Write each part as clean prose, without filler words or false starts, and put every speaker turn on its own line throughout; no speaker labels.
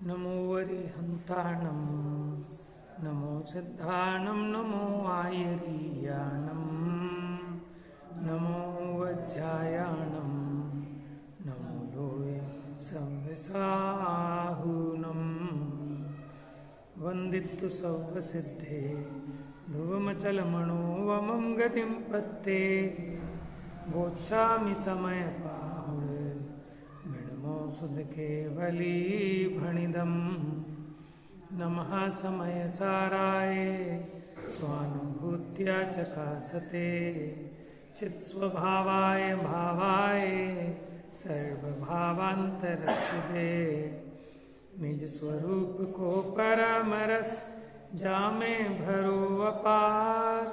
नमो वरिहन्ताणं नमो सिद्धाणं नमो आयरीयाणं नमो वज्रायाणं नमो लोये संविसाहुनं वन्दितु सर्वसिद्धे ध्रुवमचलमणोवमं गतिं पत्ते गोच्छामि समयपाहुः मिणमो सुधकेवली भणिदम् नमः समयसाराय स्वानुभूत्या चकासते चित्स्वभावाय भावाय सर्वभावान्तरक्षिते निज स्वरूप को परमरस जामे भरो अपार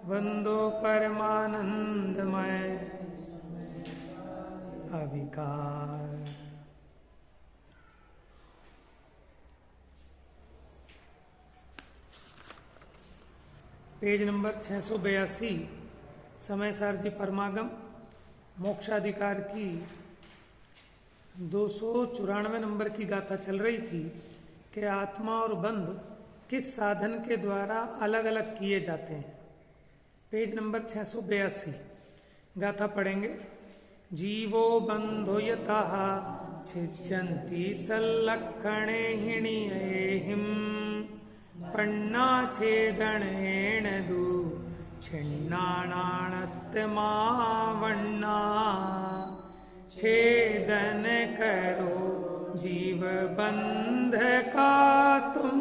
वंदो परमानंदमय अविकार। पेज नंबर 682 समय सार जी परमागम मोक्षाधिकार की 294 नंबर की गाथा चल रही थी कि आत्मा और बंध किस साधन के द्वारा अलग अलग किए जाते हैं। पेज नंबर 682 गाथा पढ़ेंगे। जीवो बंधो यतः छिज्जन्ति सल्लक्षणे हिणियेहिं पन्ना छेदनेन दु छिन्नाणात्मा छेदन करो जीव बंध का तुम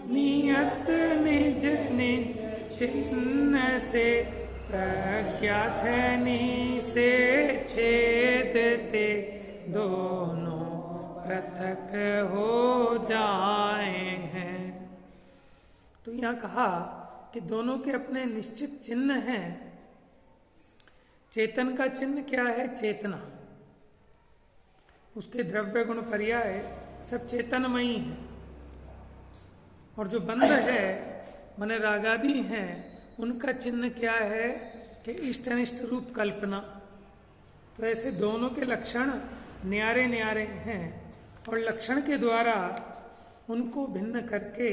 नियत निज निज चिन्ह से प्रज्ञा छनी से छेदते दोनों पृथक हो जाए हैं। तो यहाँ कहा कि दोनों के अपने निश्चित चिन्ह हैं। चेतन का चिन्ह क्या है? चेतना। उसके द्रव्य गुण पर्याय सब चेतनमयी है। और जो बंध है माने रागादि हैं, उनका चिन्ह क्या है कि इष्ट अनिष्ट रूप कल्पना। तो ऐसे दोनों के लक्षण न्यारे न्यारे हैं और लक्षण के द्वारा उनको भिन्न करके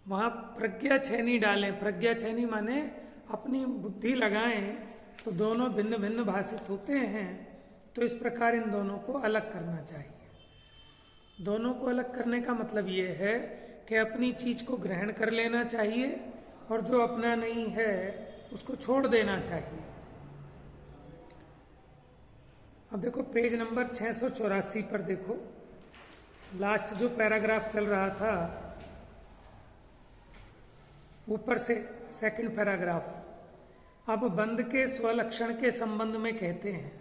वहां प्रज्ञा छेनी डालें। प्रज्ञा छेनी माने अपनी बुद्धि लगाएं तो दोनों भिन्न भिन्न भाषित होते हैं। तो इस प्रकार इन दोनों को अलग करना चाहिए। दोनों को अलग करने का मतलब ये है कि अपनी चीज को ग्रहण कर लेना चाहिए और जो अपना नहीं है उसको छोड़ देना चाहिए। अब देखो पेज नंबर 684 पर देखो, लास्ट जो पैराग्राफ चल रहा था ऊपर से सेकंड पैराग्राफ। अब बंध के स्वलक्षण के संबंध में कहते हैं।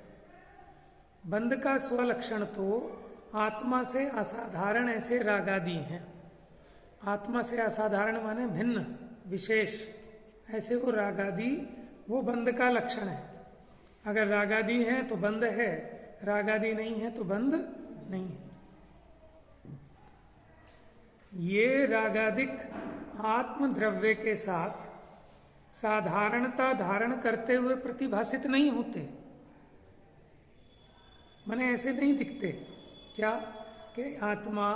बंध का स्वलक्षण तो आत्मा से असाधारण ऐसे रागादि हैं। आत्मा से असाधारण माने भिन्न विशेष, ऐसे वो रागादि वो बंध का लक्षण है। अगर रागादि है तो बंध है, रागादि नहीं है तो बंध नहीं है। ये रागादिक आत्म द्रव्य के साथ साधारणता धारण करते हुए प्रतिभाषित नहीं होते, माने ऐसे नहीं दिखते। क्या कि आत्मा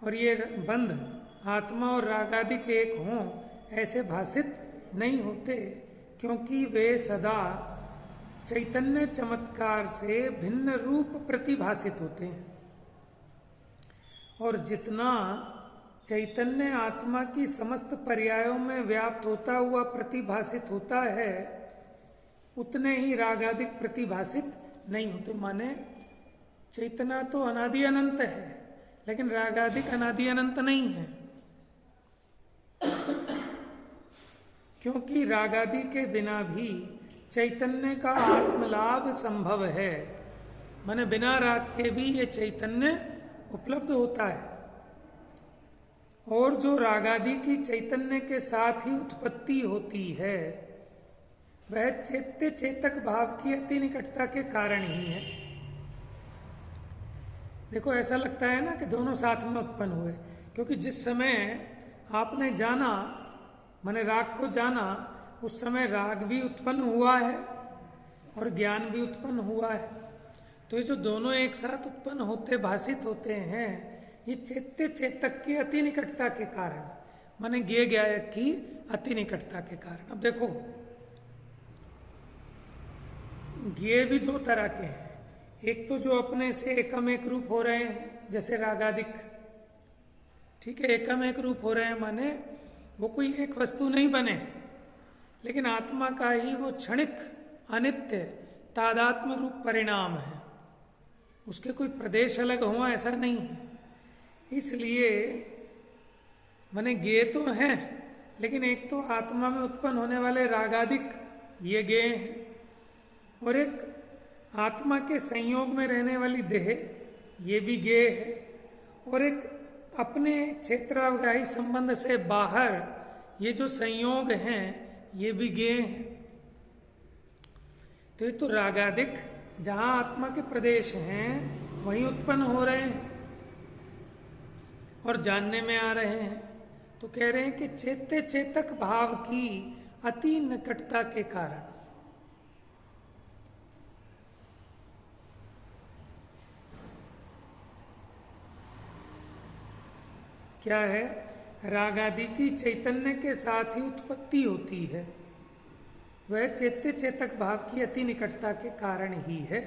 और ये बंध आत्मा और रागादि के एक हों ऐसे भाषित नहीं होते, क्योंकि वे सदा चैतन्य चमत्कार से भिन्न रूप प्रतिभाषित होते हैं। और जितना चैतन्य आत्मा की समस्त पर्यायों में व्याप्त होता हुआ प्रतिभाषित होता है उतने ही रागादिक प्रतिभाषित नहीं होते। माने चैतना तो अनादि अनंत है लेकिन रागादिक अनादि अनंत नहीं है, क्योंकि रागादि के बिना भी चैतन्य का आत्मलाभ संभव है। माने बिना राग के भी ये चैतन्य उपलब्ध होता है। और जो रागादि की चैतन्य के साथ ही उत्पत्ति होती है वह चैत्य चेतक भाव की अति निकटता के कारण ही है। देखो ऐसा लगता है ना कि दोनों साथ में उत्पन्न हुए, क्योंकि जिस समय आपने जाना माने राग को जाना उस समय राग भी उत्पन्न हुआ है और ज्ञान भी उत्पन्न हुआ है। तो ये जो दोनों एक साथ उत्पन्न होते भाषित होते हैं, ये चैत्य चेतक की अति निकटता के कारण, माने ज्ञेय ज्ञायक की अति निकटता के कारण। अब देखो, ज्ञेय भी दो तरह के हैं। एक तो जो अपने से एकम एक रूप हो रहे हैं, जैसे रागादिक, ठीक है, एकम एक रूप हो रहे हैं, माने वो कोई एक वस्तु नहीं बने, लेकिन आत्मा का ही वो क्षणिक अनित्य तादात्म रूप परिणाम है, उसके कोई प्रदेश अलग हुआ ऐसा नहीं है। इसलिए माने ज्ञेय तो हैं, लेकिन एक तो आत्मा में उत्पन्न होने वाले रागादिक ये ज्ञेय हैं, और एक आत्मा के संयोग में रहने वाली देह ये भी ज्ञेय है, और एक अपने क्षेत्रावगाही संबंध से बाहर ये जो संयोग हैं ये भी ज्ञेय हैं। तो ये तो रागादिक जहां आत्मा के प्रदेश हैं वहीं उत्पन्न हो रहे हैं और जानने में आ रहे हैं। तो कह रहे हैं कि चैत्य चेतक भाव की अति निकटता के कारण क्या है, रागादि की चैतन्य के साथ ही उत्पत्ति होती है, वह चैत्य चेतक भाव की अति निकटता के कारण ही है,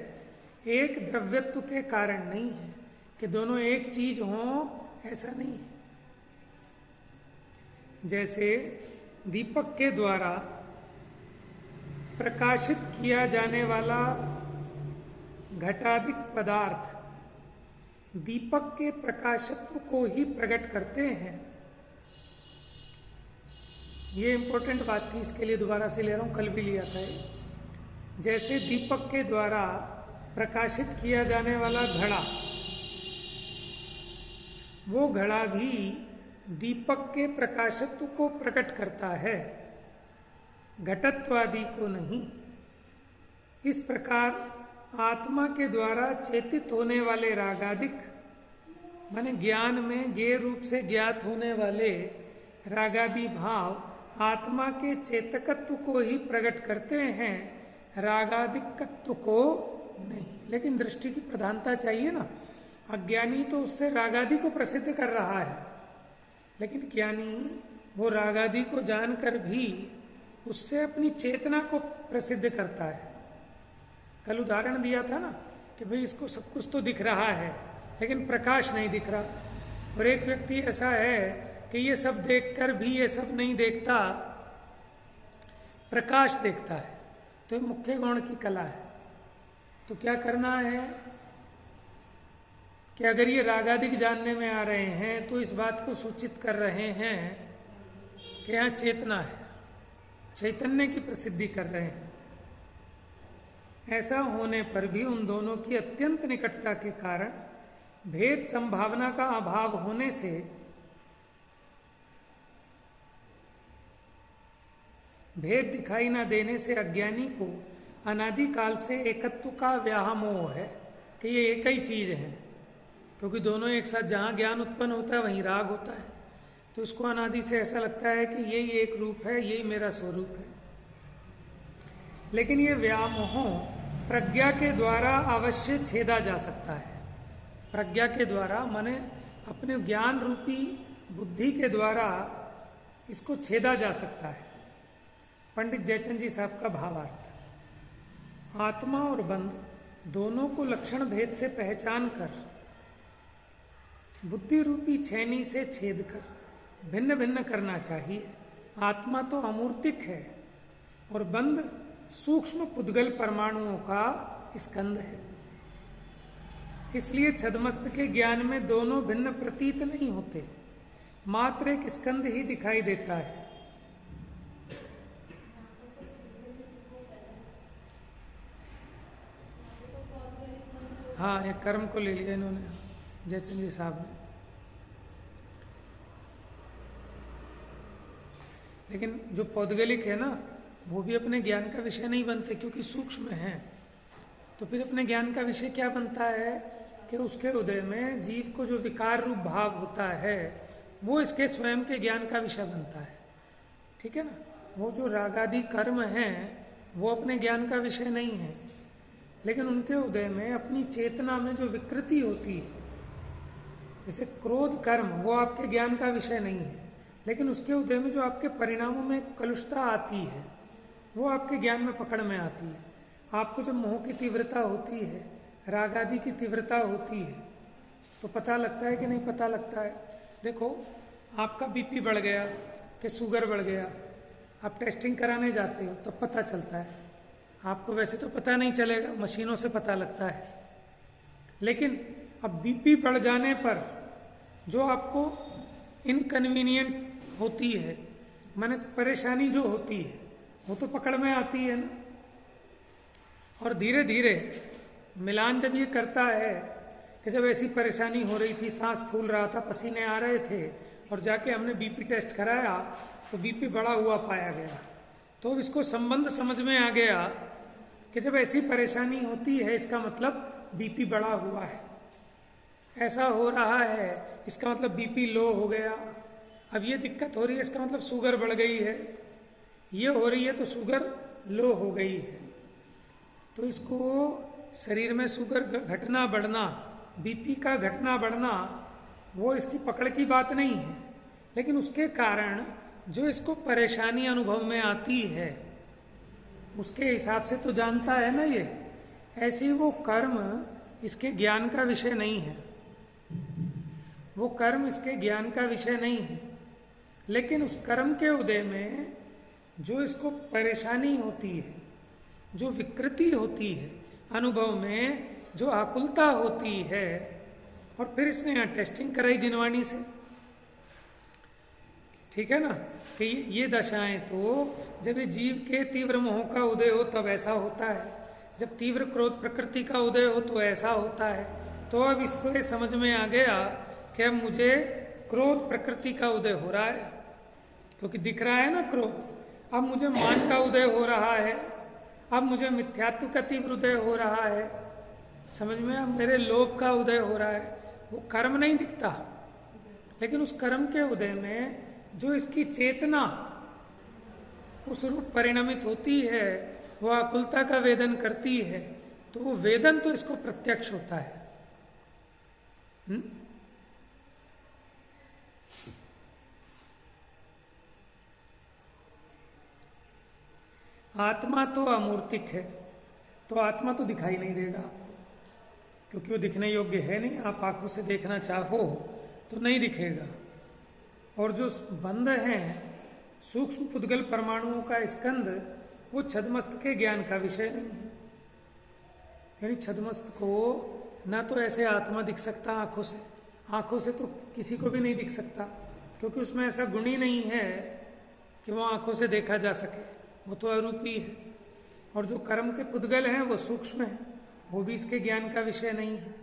एक द्रव्यत्व के कारण नहीं है कि दोनों एक चीज हों, ऐसा नहीं है। जैसे दीपक के द्वारा प्रकाशित किया जाने वाला घटादिक पदार्थ दीपक के प्रकाशत्व को ही प्रकट करते हैं। ये इंपॉर्टेंट बात थी, इसके लिए दोबारा से ले रहा हूं, कल भी लिया था। जैसे दीपक के द्वारा प्रकाशित किया जाने वाला घड़ा, वो घड़ा भी दीपक के प्रकाशत्व को प्रकट करता है, घटत्वादि को नहीं। इस प्रकार आत्मा के द्वारा चेतित होने वाले रागादिक माने ज्ञान में ज्ञेय रूप से ज्ञात होने वाले रागादि भाव आत्मा के चेतकत्व को ही प्रकट करते हैं, रागादिकत्व को नहीं। लेकिन दृष्टि की प्रधानता चाहिए ना। अज्ञानी तो उससे रागादि को प्रसिद्ध कर रहा है, लेकिन ज्ञानी वो रागादि को जानकर भी उससे अपनी चेतना को प्रसिद्ध करता है। कल उदाहरण दिया था ना कि भाई इसको सब कुछ तो दिख रहा है लेकिन प्रकाश नहीं दिख रहा, और एक व्यक्ति ऐसा है कि ये सब देखकर भी ये सब नहीं देखता, प्रकाश देखता है। तो ये मुख्य गुण की कला है। तो क्या करना है कि अगर ये रागादिक जानने में आ रहे हैं तो इस बात को सूचित कर रहे हैं कि यहाँ चेतना है, चैतन्य की प्रसिद्धि कर रहे हैं। ऐसा होने पर भी उन दोनों की अत्यंत निकटता के कारण भेद संभावना का अभाव होने से भेद दिखाई न देने से अज्ञानी को अनादिकाल से एकत्व का व्यामोह है कि ये एक ही चीज है, क्योंकि दोनों एक साथ जहां ज्ञान उत्पन्न होता है वहीं राग होता है। तो उसको अनादि से ऐसा लगता है कि यही एक रूप है, यही मेरा स्वरूप है। लेकिन ये व्यामोह प्रज्ञा के द्वारा अवश्य छेदा जा सकता है। प्रज्ञा के द्वारा माने अपने ज्ञान रूपी बुद्धि के द्वारा इसको छेदा जा सकता है। पंडित जयचंद जी साहब का भावार्थ, आत्मा और बंध दोनों को लक्षण भेद से पहचान कर बुद्धि रूपी छेनी से छेद कर भिन्न भिन्न करना चाहिए। आत्मा तो अमूर्तिक है और बंध सूक्ष्म पुद्गल परमाणुओं का स्कंद है। इसलिए छद्मस्त के ज्ञान में दोनों भिन्न प्रतीत नहीं होते, मात्र एक स्कंद ही दिखाई देता है। हाँ, एक कर्म को ले लिया इन्होंने, जयचंद जी साहब ने। लेकिन जो पौद्गलिक है ना, वो भी अपने ज्ञान का विषय नहीं बनते क्योंकि सूक्ष्म है। तो फिर अपने ज्ञान का विषय क्या बनता है कि उसके हृदय में जीव को जो विकार रूप भाव होता है वो इसके स्वयं के ज्ञान का विषय बनता है। ठीक है ना। वो जो रागादि कर्म हैं वो अपने ज्ञान का विषय नहीं है, लेकिन उनके उदय में अपनी चेतना में जो विकृति होती है, जैसे क्रोध कर्म, वो आपके ज्ञान का विषय नहीं है, लेकिन उसके उदय में जो आपके परिणामों में कलुषता आती है वो आपके ज्ञान में पकड़ में आती है। आपको जब मोह की तीव्रता होती है, राग आदि की तीव्रता होती है, तो पता लगता है कि नहीं पता लगता है। देखो, आपका बीपी बढ़ गया कि शुगर बढ़ गया, आप टेस्टिंग कराने जाते हो तब पता चलता है। आपको वैसे तो पता नहीं चलेगा, मशीनों से पता लगता है। लेकिन अब बीपी बढ़ जाने पर जो आपको इनकन्वीनियंट होती है, माने परेशानी जो होती है, वो तो पकड़ में आती है ना। और धीरे धीरे मिलान जब ये करता है कि जब ऐसी परेशानी हो रही थी, सांस फूल रहा था, पसीने आ रहे थे, और जाके हमने बीपी टेस्ट कराया तो बीपी बढ़ा हुआ पाया गया, तो इसको संबंध समझ में आ गया कि जब ऐसी परेशानी होती है इसका मतलब बीपी बढ़ा हुआ है, ऐसा हो रहा है इसका मतलब बीपी लो हो गया। अब ये दिक्कत हो रही है इसका मतलब शुगर बढ़ गई है, ये हो रही है तो शुगर लो हो गई है। तो इसको शरीर में शुगर घटना बढ़ना, बीपी का घटना बढ़ना, वो इसकी पकड़ की बात नहीं है, लेकिन उसके कारण जो इसको परेशानी अनुभव में आती है उसके हिसाब से तो जानता है ना ये। ऐसे वो कर्म इसके ज्ञान का विषय नहीं है, वो कर्म इसके ज्ञान का विषय नहीं है, लेकिन उस कर्म के उदय में जो इसको परेशानी होती है, जो विकृति होती है अनुभव में, जो आकुलता होती है, और फिर इसने यहाँ टेस्टिंग कराई जिनवाणी से, ठीक है ना, कि ये दशाएं तो जब ये जीव के तीव्र मोह का उदय हो तब ऐसा होता है, जब तीव्र क्रोध प्रकृति का उदय हो तो ऐसा होता है। तो अब इसको ये समझ में आ गया कि अब मुझे क्रोध प्रकृति का उदय हो रहा है, क्योंकि दिख रहा है ना क्रोध। अब मुझे मान का उदय हो रहा है, अब मुझे मिथ्यात्व का तीव्र उदय हो रहा है, समझ में, अब मेरे लोभ का उदय हो रहा है। वो कर्म नहीं दिखता, लेकिन उस कर्म के उदय में जो इसकी चेतना उस रूप परिणमित होती है, वह आकुलता का वेदन करती है, तो वो वेदन तो इसको प्रत्यक्ष होता है। आत्मा तो अमूर्तिक है, तो आत्मा तो दिखाई नहीं देगा आपको, क्योंकि वो दिखने योग्य है नहीं। आप आंखों से देखना चाहो तो नहीं दिखेगा। और जो बंध हैं सूक्ष्म पुद्गल परमाणुओं का स्कंद, वो छद्मस्त के ज्ञान का विषय नहीं है। यानी छद्मस्त को ना तो ऐसे आत्मा दिख सकता आंखों से, आंखों से तो किसी को भी नहीं दिख सकता, क्योंकि उसमें ऐसा गुण ही नहीं है कि वो आंखों से देखा जा सके, वो तो अरूपी है। और जो कर्म के पुद्गल हैं वो सूक्ष्म है, वो भी इसके ज्ञान का विषय नहीं है।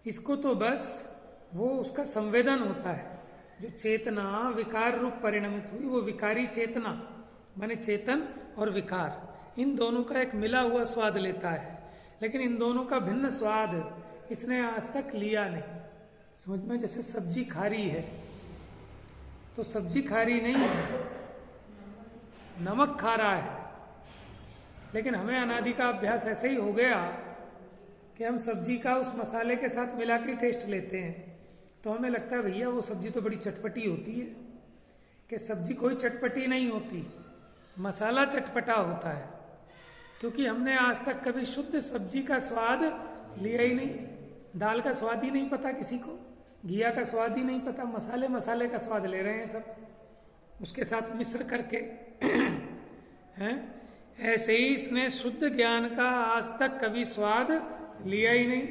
इसको तो बस वो उसका संवेदन होता है, जो चेतना विकार रूप परिणमित हुई, वो विकारी चेतना माने चेतन और विकार, इन दोनों का एक मिला हुआ स्वाद लेता है। लेकिन इन दोनों का भिन्न स्वाद इसने आज तक लिया नहीं। समझ में, जैसे सब्जी खारी है तो सब्जी खारी नहीं है, नमक खारा है, लेकिन हमें अनादि का अभ्यास ऐसे ही हो गया कि हम सब्जी का उस मसाले के साथ मिला के टेस्ट लेते हैं, तो हमें लगता है भैया वो सब्जी तो बड़ी चटपटी होती है। कि सब्जी कोई चटपटी नहीं होती, मसाला चटपटा होता है, क्योंकि हमने आज तक कभी शुद्ध सब्जी का स्वाद लिया ही नहीं। दाल का स्वाद ही नहीं पता किसी को, घिया का स्वाद ही नहीं पता, मसाले का स्वाद ले रहे हैं सब, उसके साथ मिश्र करके हैं। ऐसे ही इसने शुद्ध ज्ञान का आज तक कभी स्वाद लिया ही नहीं,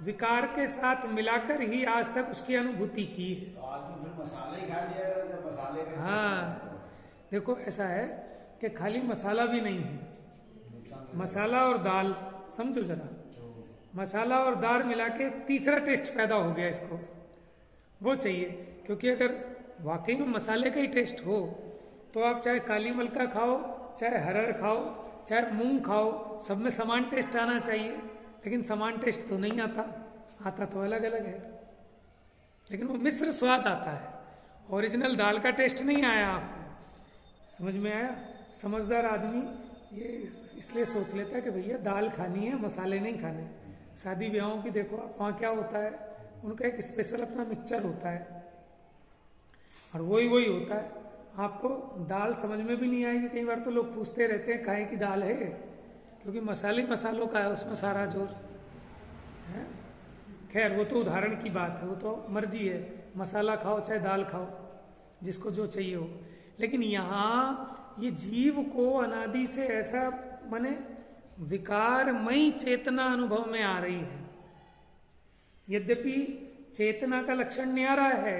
विकार के साथ मिलाकर ही आज तक उसकी अनुभूति की है।
तो आज तो फिर मसाले ही खा लिया करो, जब मसाले का।
हाँ, देखो ऐसा है कि खाली मसाला भी नहीं है, मसाला और दाल समझो जरा, मसाला और दाल मिला के तीसरा टेस्ट पैदा हो गया इसको, वो चाहिए। क्योंकि अगर वाकई में मसाले का ही टेस्ट हो तो आप चाहे काली मलका खाओ, चाहे हरड़ खाओ, चाहे मूंग खाओ, सब में समान टेस्ट आना चाहिए। लेकिन समान टेस्ट तो नहीं आता, आता तो अलग अलग है, लेकिन वो मिश्र स्वाद आता है। ओरिजिनल दाल का टेस्ट नहीं आया आपको, समझ में आया? समझदार आदमी ये इसलिए सोच लेता है कि भैया दाल खानी है, मसाले नहीं खाने। शादी ब्याहों की देखो आप, वहाँ क्या होता है, उनका एक स्पेशल अपना मिक्सचर होता है और वही होता है। आपको दाल समझ में भी नहीं आएगी, कई बार तो लोग पूछते रहते हैं काहे की दाल है, क्योंकि मसालों का है उसमें सारा जोर है। खैर वो तो उदाहरण की बात है, वो तो मर्जी है, मसाला खाओ चाहे दाल खाओ, जिसको जो चाहिए हो। लेकिन यहाँ ये जीव को अनादि से ऐसा माने विकारमयी चेतना अनुभव में आ रही है। यद्यपि चेतना का लक्षण न्यारा है,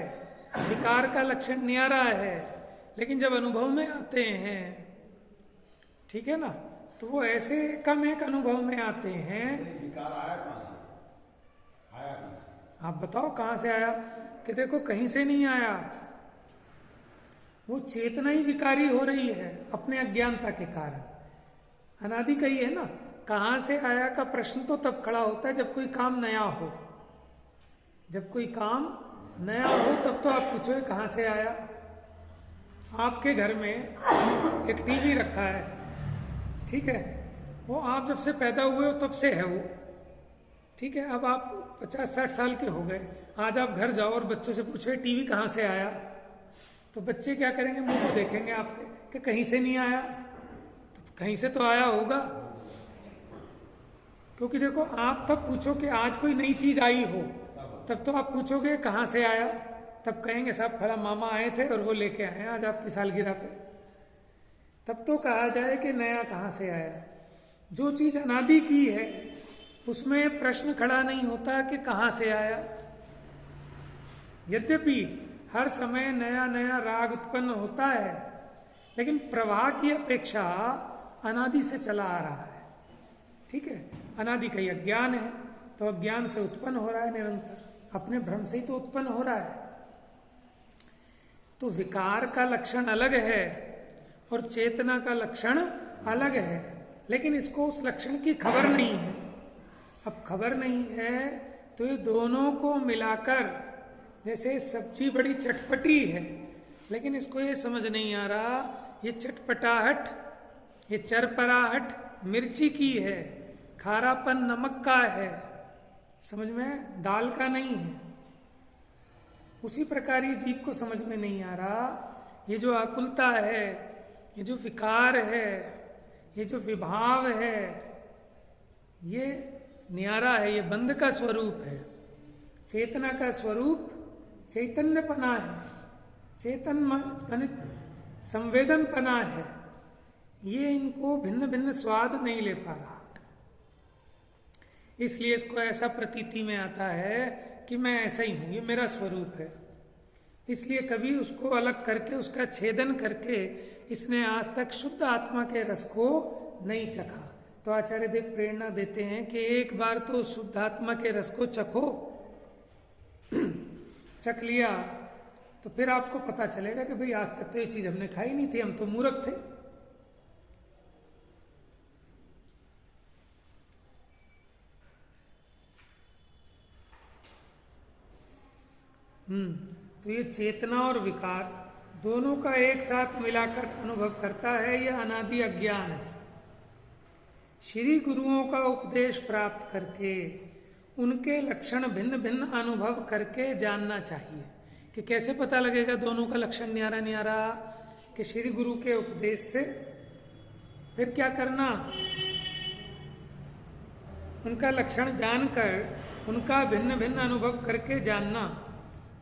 विकार का लक्षण न्यारा है, लेकिन जब अनुभव में आते हैं, ठीक है ना, तो वो ऐसे कम एक अनुभव में आते हैं।
विकार आया कहां से? आया कहां से?
आप बताओ कहां से आया? कि देखो कहीं से नहीं आया, वो चेतना ही विकारी हो रही है अपने अज्ञानता के कारण। अनादि का ही है ना। कहां से आया का प्रश्न तो तब खड़ा होता है जब कोई काम नया हो। जब कोई काम नया हो तब तो आप पूछो कहां से आया। आपके घर में एक टीवी रखा है, ठीक है, वो आप जब से पैदा हुए हो तब से है वो, ठीक है। अब आप 50-60 साल के हो गए, आज आप घर जाओ और बच्चों से पूछो टीवी कहां से आया, तो बच्चे क्या करेंगे, मुंह को देखेंगे आपके कि कहीं से नहीं आया। तो कहीं से तो आया होगा, क्योंकि देखो आप तब पूछो कि आज कोई नई चीज आई हो, तब तो आप पूछोगे कहां से आया, तब कहेंगे साहब फला मामा आए थे और वो लेके आए आज आपकी सालगिरह पे, तब तो कहा जाए कि नया कहां से आया। जो चीज अनादि की है उसमें प्रश्न खड़ा नहीं होता कि कहां से आया। यद्यपि हर समय नया नया राग उत्पन्न होता है, लेकिन प्रवाह की अपेक्षा अनादि से चला आ रहा है, ठीक है। अनादि का ही अज्ञान है, तो अज्ञान से उत्पन्न हो रहा है निरंतर, अपने भ्रम से ही तो उत्पन्न हो रहा है। तो विकार का लक्षण अलग है और चेतना का लक्षण अलग है, लेकिन इसको उस लक्षण की खबर नहीं है। अब खबर नहीं है तो ये दोनों को मिलाकर, जैसे सब्जी बड़ी चटपटी है, लेकिन इसको ये समझ नहीं आ रहा ये चटपटाहट, ये चरपराहट मिर्ची की है, खारापन नमक का है, समझ में, दाल का नहीं है। उसी प्रकार ये जीव को समझ में नहीं आ रहा, ये जो आकुलता है, ये जो विकार है, ये जो विभाव है, ये न्यारा है, ये बंध का स्वरूप है। चेतना का स्वरूप चैतन्यपना है, चेतन संवेदनपना है। ये इनको भिन्न भिन्न स्वाद नहीं ले पा रहा, इसलिए इसको ऐसा प्रतीति में आता है कि मैं ऐसा ही हूं, ये मेरा स्वरूप है। इसलिए कभी उसको अलग करके, उसका छेदन करके इसने आज तक शुद्ध आत्मा के रस को नहीं चखा। तो आचार्य देव प्रेरणा देते हैं कि एक बार तो शुद्ध आत्मा के रस को चखो, चख लिया तो फिर आपको पता चलेगा कि भाई आज तक तो ये चीज हमने खाई नहीं थी, हम तो मूर्ख थे। तो ये चेतना और विकार दोनों का एक साथ मिलाकर अनुभव करता है, यह अनादि अज्ञान है। श्री गुरुओं का उपदेश प्राप्त करके उनके लक्षण भिन्न भिन्न अनुभव करके जानना चाहिए। कि कैसे पता लगेगा दोनों का लक्षण न्यारा न्यारा, कि श्री गुरु के उपदेश से फिर क्या करना, उनका लक्षण जानकर उनका भिन्न भिन्न अनुभव करके जानना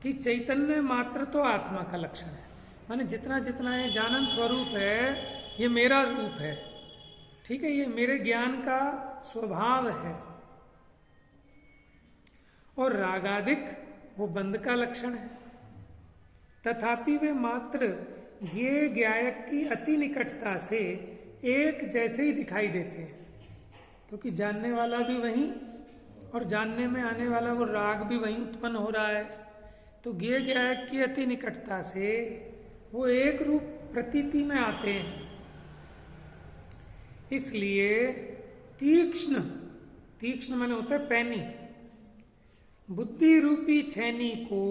कि चैतन्य मात्र तो आत्मा का लक्षण है, माने जितना जितना ये जानन स्वरूप है ये मेरा रूप है, ठीक है, ये मेरे ज्ञान का स्वभाव है। और रागादिक वो बंध का लक्षण है, तथापि वे मात्र ये ज्ञायक की अति निकटता से एक जैसे ही दिखाई देते हैं, क्योंकि जानने वाला भी वही और जानने में आने वाला वो राग भी वही उत्पन्न हो रहा है। तो ज्ञेय ज्ञायक की अति निकटता से वो एक रूप प्रतीति में आते हैं। इसलिए तीक्ष्ण, तीक्ष्ण माने होता है पैनी, बुद्धि रूपी छैनी को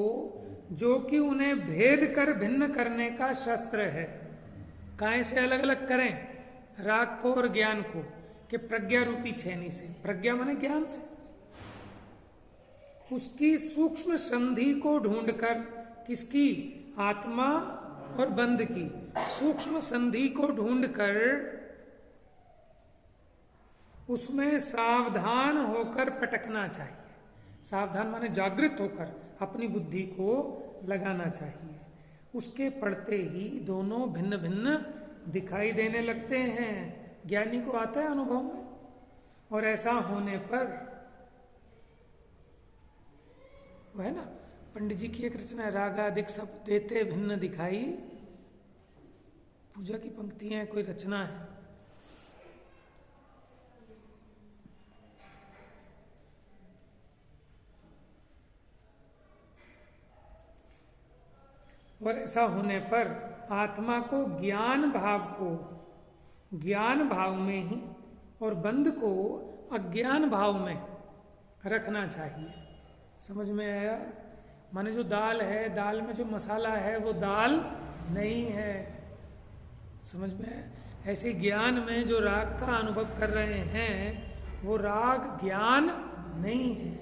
जो कि उन्हें भेद कर भिन्न करने का शस्त्र है। काय से अलग अलग करें? राग को और ज्ञान को, कि प्रज्ञा रूपी छेनी से, प्रज्ञा माने ज्ञान से, उसकी सूक्ष्म संधि को ढूंढकर, किसकी? आत्मा और बंध की सूक्ष्म संधि को ढूंढकर उसमें सावधान होकर पटकना चाहिए। सावधान माने जागृत होकर अपनी बुद्धि को लगाना चाहिए। उसके पढ़ते ही दोनों भिन्न भिन्न दिखाई देने लगते हैं। ज्ञानी को आता है अनुभव में, और ऐसा होने पर वो है ना, पंडित जी की एक रचना है, रागादिक सब देते भिन्न दिखाई, पूजा की पंक्तियां, कोई रचना है। और ऐसा होने पर आत्मा को ज्ञान भाव में ही और बंध को अज्ञान भाव में रखना चाहिए। समझ में आया? माने जो दाल है, दाल में जो मसाला है वो दाल नहीं है। समझ में आया? ऐसे ज्ञान में जो राग का अनुभव कर रहे हैं वो राग ज्ञान नहीं है।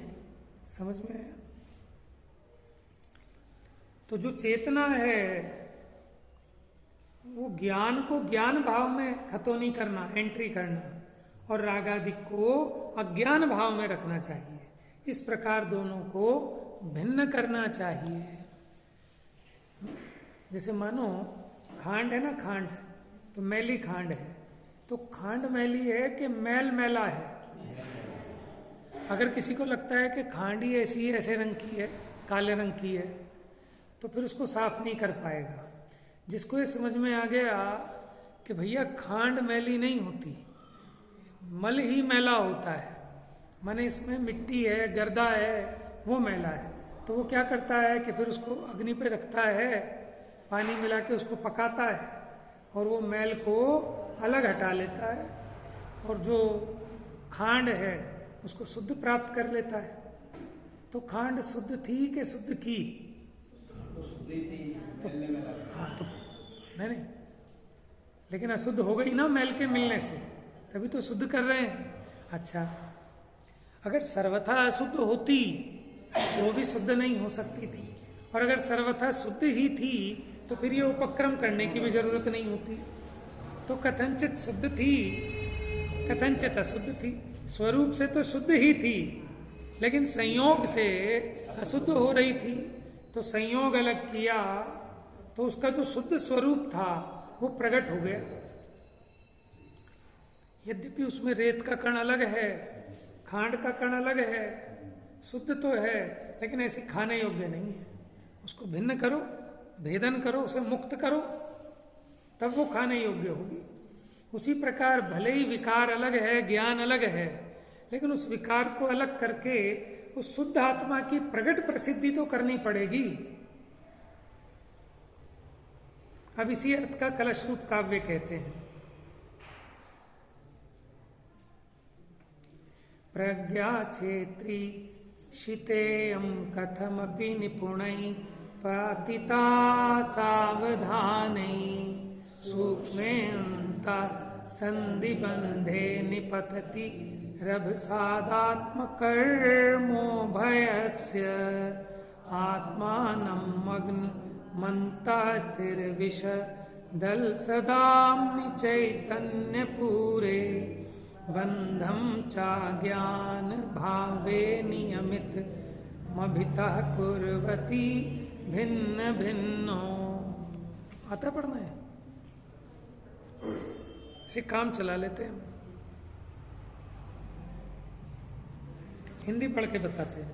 समझ में आया? तो जो चेतना है वो ज्ञान को ज्ञान भाव में खतौनी करना, एंट्री करना, और रागादिक को अज्ञान भाव में रखना चाहिए। इस प्रकार दोनों को भिन्न करना चाहिए। जैसे मानो खांड है ना, खांड तो मैली खांड है, तो खांड मैली है कि मैल मैला है। अगर किसी को लगता है कि खांड ही ऐसी है, ऐसे रंग की है, काले रंग की है, तो फिर उसको साफ नहीं कर पाएगा। जिसको ये समझ में आ गया कि भैया खांड मैली नहीं होती, मल ही मैला होता है, माने इसमें मिट्टी है, गर्दा है, वो मैला है, तो वो क्या करता है कि फिर उसको अग्नि पे रखता है, पानी मिला के उसको पकाता है, और वो मैल को अलग हटा लेता है, और जो खांड है उसको शुद्ध प्राप्त कर लेता है। तो खांड शुद्ध थी कि शुद्ध की?
तो शुद्धि थी, मिलने में लगा।
हाँ, तो नहीं, लेकिन अशुद्ध हो गई ना मैल के मिलने से, तभी तो शुद्ध कर रहे हैं। अच्छा, अगर सर्वथा अशुद्ध होती तो भी शुद्ध नहीं हो सकती थी, और अगर सर्वथा शुद्ध ही थी तो फिर ये उपक्रम करने की भी जरूरत नहीं होती। तो कथनचित शुद्ध थी, कथनचित अशुद्ध थी, स्वरूप से तो शुद्ध ही थी, लेकिन संयोग से अशुद्ध हो रही थी। तो संयोग अलग किया तो उसका जो शुद्ध स्वरूप था वो प्रकट हो गया। यद्यपि उसमें रेत का कण अलग है, खांड का कण अलग है, शुद्ध तो है, लेकिन ऐसी खाने योग्य नहीं है। उसको भिन्न करो, भेदन करो, उसे मुक्त करो, तब वो खाने योग्य होगी। उसी प्रकार भले ही विकार अलग है, ज्ञान अलग है, लेकिन उस विकार को अलग करके उस शुद्ध आत्मा की प्रकट प्रसिद्धि तो करनी पड़ेगी। अब इसी अर्थ का कलश रूप काव्य कहते हैं। प्रज्ञा क्षेत्री शितेयम कथमपि निपुणै पातिता सावधानै सूक्ष्मेऽन्ता संधिबन्धे निपतति रभसादात्मकर्मो भयस्य आत्मानं मन्ता स्थिर विष दल सदाम्नि चैतन्य पूरे बंधम चा ज्ञान भावे नियमित मभितः कुर्वती भिन्न भिन्नो। आता पढ़ना है, इसे काम चला लेते हैं। हिंदी पढ़ के बताते हैं।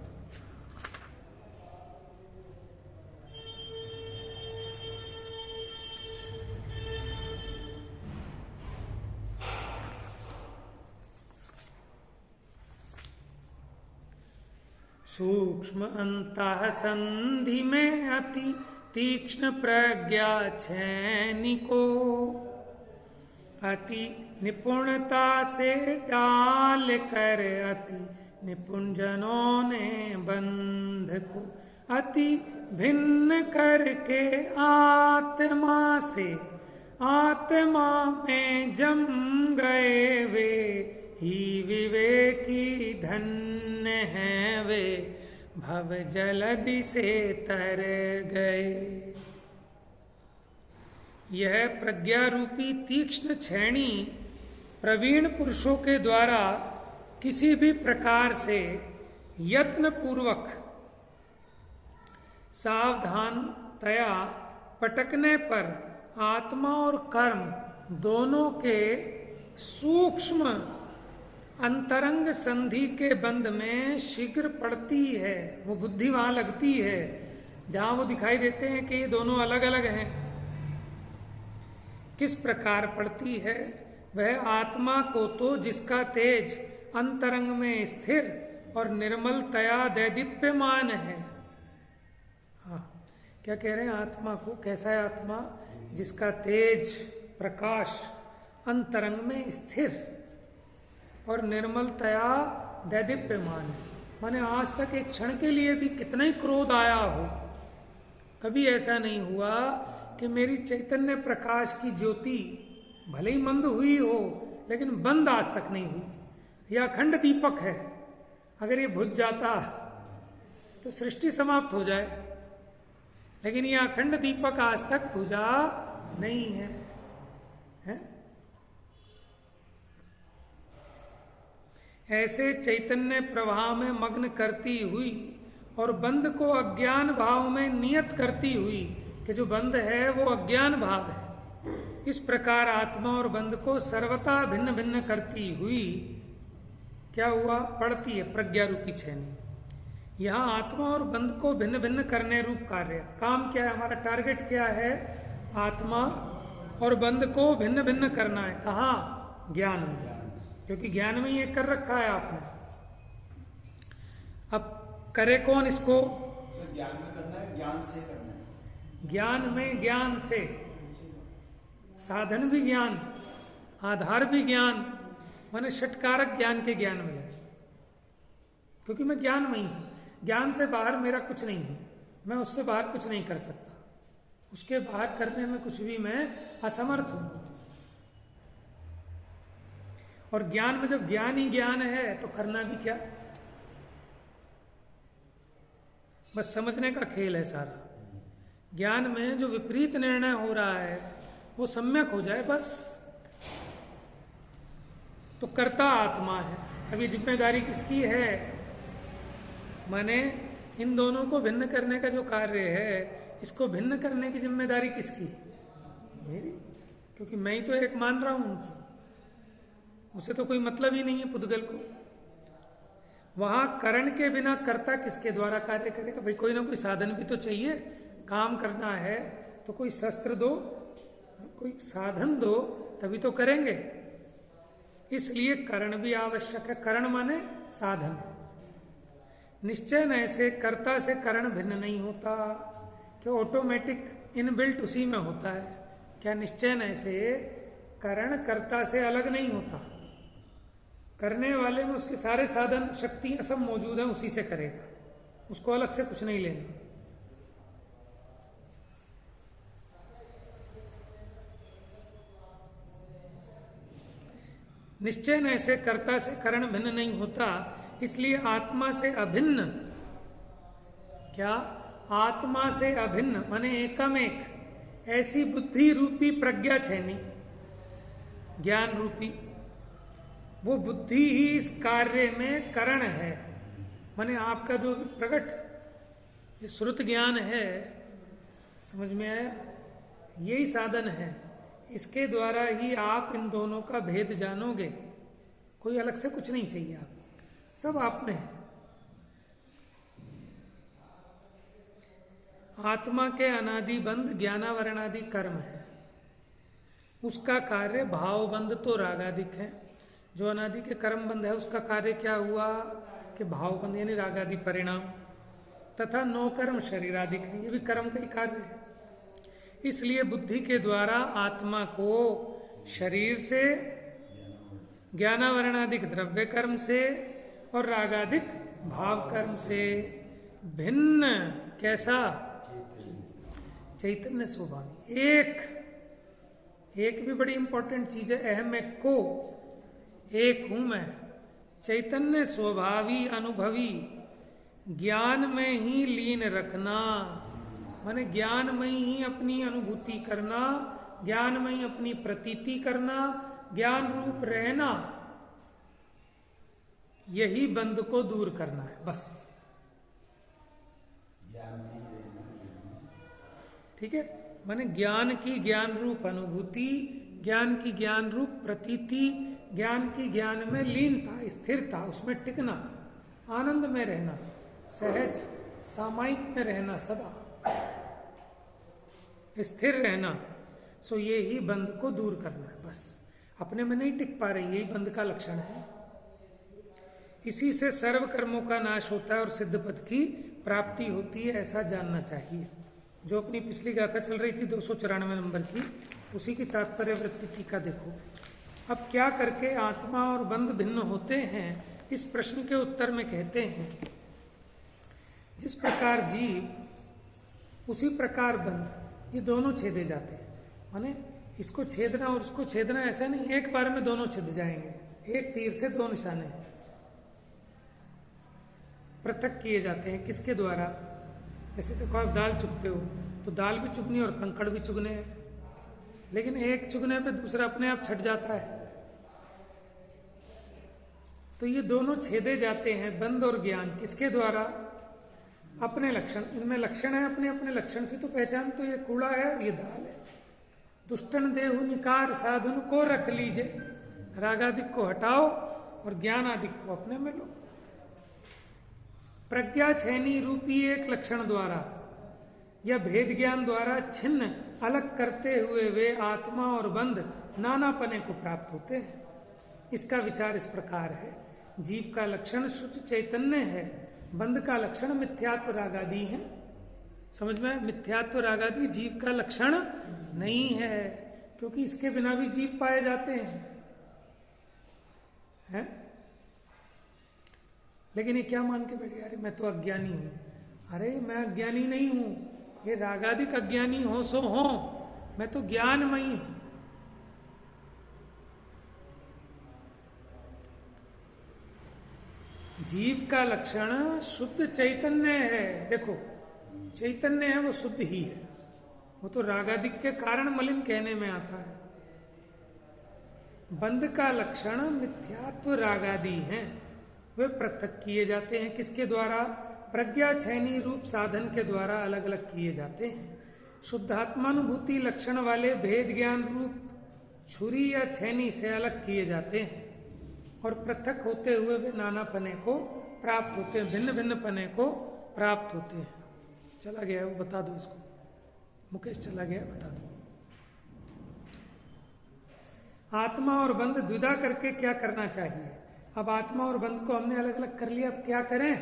सूक्ष्म अंतः संधि में अति तीक्ष्ण प्रज्ञा छैनिको अति निपुणता से डाल कर अति निपुण जनों ने बंध को अति भिन्न करके आत्मा से आत्मा में जम गए वे ही विवेकी धन्य हैं वे भव जलधि से तर गए। यह प्रज्ञा रूपी तीक्ष्ण छेनी प्रवीण पुरुषों के द्वारा किसी भी प्रकार से यत्न पूर्वक सावधानतया पटकने पर आत्मा और कर्म दोनों के सूक्ष्म अंतरंग संधि के बंध में शीघ्र पड़ती है। वो बुद्धि वहां लगती है जहां वो दिखाई देते हैं कि ये दोनों अलग अलग हैं। किस प्रकार पड़ती है? वह आत्मा को तो जिसका तेज अंतरंग में स्थिर और निर्मलतया दैदीप्यमान है। हाँ, क्या कह रहे हैं? आत्मा को कैसा है? आत्मा जिसका तेज प्रकाश अंतरंग में स्थिर और निर्मलतया दैदीप्यमान है। माने आज तक एक क्षण के लिए भी कितना ही क्रोध आया हो, कभी ऐसा नहीं हुआ कि मेरी चैतन्य प्रकाश की ज्योति भले ही मंद हुई हो लेकिन बंद आज तक नहीं हुई। यह अखंड दीपक है, अगर ये बुझ जाता तो सृष्टि समाप्त हो जाए, लेकिन यह अखंड दीपक आज तक बुझा नहीं है, है? ऐसे चैतन्य प्रवाह में मग्न करती हुई और बंद को अज्ञान भाव में नियत करती हुई कि जो बंद है वो अज्ञान भाव है, इस प्रकार आत्मा और बंद को सर्वथा भिन्न भिन्न करती हुई क्या हुआ? पड़ती है प्रज्ञा रूपी छेनी। यहाँ आत्मा और बंद को भिन्न भिन्न करने रूप कार्य। काम क्या है? हमारा टारगेट क्या है? आत्मा और बंद को भिन्न भिन्न करना है। कहाँ? ज्ञान में, क्योंकि ज्ञान में ये कर रखा है आपने। अब करे कौन इसको?
ज्ञान में करना है, ज्ञान से करना है।
ज्ञान में, ज्ञान से, साधन भी ज्ञान, आधार भी ज्ञान, माने षटकारक ज्ञान के ज्ञान में है। क्योंकि मैं ज्ञान में ही हूं, ज्ञान से बाहर मेरा कुछ नहीं है, मैं उससे बाहर कुछ नहीं कर सकता, उसके बाहर करने में कुछ भी मैं असमर्थ हूं। और ज्ञान में जब ज्ञान ही ज्ञान है तो करना भी क्या? बस समझने का खेल है सारा। ज्ञान में जो विपरीत निर्णय हो रहा है वो सम्यक हो जाए बस, तो कर्ता आत्मा है। अभी जिम्मेदारी किसकी है? माने इन दोनों को भिन्न करने का जो कार्य है, इसको भिन्न करने की जिम्मेदारी किसकी? मेरी, क्योंकि मैं ही तो एक मान रहा हूं उनको, उसे तो कोई मतलब ही नहीं है पुद्गल को। वहां करण के बिना कर्ता किसके द्वारा कार्य करेगा? भाई कोई ना कोई साधन भी तो चाहिए। काम करना है तो कोई शस्त्र दो, कोई साधन दो, तभी तो करेंगे। इसलिए करण भी आवश्यक है। करण माने साधन। निश्चय न ऐसे कर्ता से करण भिन्न नहीं होता, कि ऑटोमेटिक इनबिल्ट उसी में होता है। क्या निश्चय न ऐसे करण कर्ता से अलग नहीं होता? करने वाले में उसके सारे साधन शक्तियां सब मौजूद हैं, उसी से करेगा, उसको अलग से कुछ नहीं लेना। निश्चय न ऐसे कर्ता से करण भिन्न नहीं होता, इसलिए आत्मा से अभिन्न, क्या? आत्मा से अभिन्न माने एकम एक, ऐसी बुद्धि रूपी प्रज्ञा छेनी, ज्ञान रूपी, वो बुद्धि ही इस कार्य में करण है। माने आपका जो प्रकट ये श्रुत ज्ञान है, समझ में आया? यही साधन है, इसके द्वारा ही आप इन दोनों का भेद जानोगे। कोई अलग से कुछ नहीं चाहिए, आप सब आप में है। आत्मा के अनादि बंध ज्ञानावरणादि कर्म है, उसका कार्य भाव बंध तो रागादिक है। जो अनादि के कर्म बंध है उसका कार्य क्या हुआ? कि भाव बंध यानी रागादि परिणाम, तथा नौ कर्म शरीरादिक है, ये भी कर्म का ही कार्य है। इसलिए बुद्धि के द्वारा आत्मा को शरीर से, ज्ञानावरणादिक द्रव्य कर्म से और रागादिक भाव कर्म से भिन्न कैसा, चैतन्य स्वभावी। एक भी बड़ी इंपॉर्टेंट चीज है, अहम एक को, एक हूं मैं, चैतन्य स्वभावी अनुभवी, ज्ञान में ही लीन रखना, माने ज्ञान में ही अपनी अनुभूति करना, ज्ञान में ही अपनी प्रतीति करना, ज्ञान रूप रहना, यही बंध को दूर करना है बस। ठीक है, माने ज्ञान की ज्ञान रूप अनुभूति, ज्ञान की ज्ञान रूप प्रतीति, ज्ञान की ज्ञान में लीनता, स्थिरता, उसमें टिकना, आनंद में रहना, सहज सामायिक में रहना, सदा स्थिर रहना। सो ये ही बंध को दूर करना है बस। अपने में नहीं टिक पा रही, यही बंध का लक्षण है। इसी से सर्व कर्मों का नाश होता है और सिद्ध पद की प्राप्ति होती है, ऐसा जानना चाहिए। जो अपनी पिछली गाथा चल रही थी 294 नंबर की, उसी की तात्पर्य वृत्ति टीका देखो। अब क्या करके आत्मा और बंध भिन्न होते हैं, इस प्रश्न के उत्तर में कहते हैं, जिस प्रकार जीव उसी प्रकार बंध, ये दोनों छेदे जाते हैं। माने इसको छेदना और उसको छेदना ऐसा नहीं, एक बार में दोनों छिद जाएंगे, एक तीर से दो निशाने हैं। पृथक किए जाते हैं किसके द्वारा? जैसे देखो आप दाल चुगते हो तो दाल भी चुगनी और कंकड़ भी चुगने हैं, लेकिन एक चुगने पे दूसरा अपने आप छट जाता है। तो ये दोनों छेदे जाते हैं, बंध और ज्ञान, किसके द्वारा? अपने लक्षण। इनमें लक्षण है, अपने अपने लक्षण से तो पहचान, तो ये कूड़ा है और ये दाल है। दुष्टन देहु निकार साधुन को रख लीजिए, रागादिक को हटाओ और ज्ञान आदिक को अपने में लो। प्रज्ञा छेनी रूपी एक लक्षण द्वारा या भेद ज्ञान द्वारा छिन्न अलग करते हुए वे आत्मा और बंध नानापने को प्राप्त होते हैं। इसका विचार इस प्रकार है, जीव का लक्षण शुद्ध चैतन्य है, बंध का लक्षण मिथ्यात्व रागादि है। समझ में? मिथ्यात्व रागादि जीव का लक्षण नहीं है, क्योंकि इसके बिना भी जीव पाए जाते हैं? लेकिन ये क्या मान के बैठ गया, अरे मैं तो अज्ञानी हूं। अरे मैं अज्ञानी नहीं हूं, ये रागादिक अज्ञानी हो सो हो, मैं तो ज्ञानमयी हूं। जीव का लक्षण शुद्ध चैतन्य है। देखो चैतन्य है वो शुद्ध ही है, वो तो रागादिक के कारण मलिन कहने में आता है। बंध का लक्षण मिथ्यात्व रागादि हैं, वे पृथक किए जाते हैं। किसके द्वारा? प्रज्ञा छैनी रूप साधन के द्वारा अलग अलग किए जाते हैं। शुद्धात्मानुभूति लक्षण वाले भेद ज्ञान रूप छुरी या छैनी से अलग किए जाते हैं और पृथक होते हुए वे नाना पने को प्राप्त होते हैं, भिन्न भिन्न पने को प्राप्त होते हैं। चला गया वो, बता दो इसको। मुकेश चला गया, बता दो। आत्मा और बंध द्विधा करके क्या करना चाहिए? अब आत्मा और बंध को हमने अलग अलग कर लिया, अब क्या करें?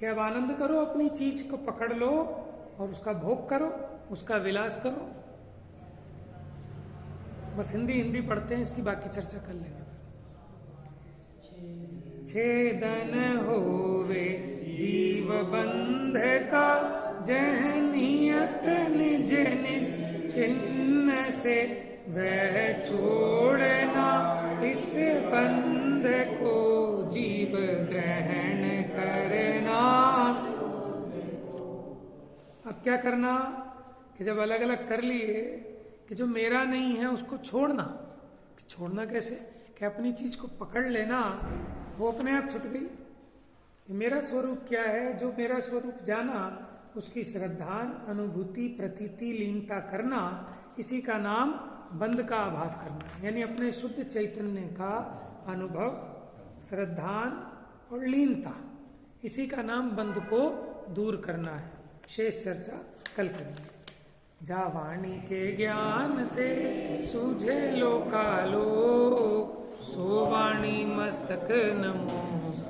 कि अब आनंद करो, अपनी चीज को पकड़ लो और उसका भोग करो, उसका विलास करो। बस हिंदी पढ़ते हैं, इसकी बाकी चर्चा कर लेंगे। छेदन होवे जीव बंध का, जह नियत निज निज चिन्ह से वह छोड़ना, इस बंध को जीव ग्रहण करना। अब क्या करना कि जब अलग अलग कर लिए कि जो मेरा नहीं है उसको छोड़ना। छोड़ना कैसे? कि अपनी चीज को पकड़ लेना, वो अपने आप छूट गई। मेरा स्वरूप क्या है? जो मेरा स्वरूप जाना, उसकी श्रद्धा, अनुभूति, प्रतीति, लीनता करना, इसी का नाम बंध का अभाव करना। यानी अपने शुद्ध चैतन्य का अनुभव, श्रद्धान और लीनता, इसी का नाम बंध को दूर करना है। शेष चर्चा कल करेंगे। जा वाणी के ज्ञान से सूझे लोकालोक, सो वाणी मस्तक नमो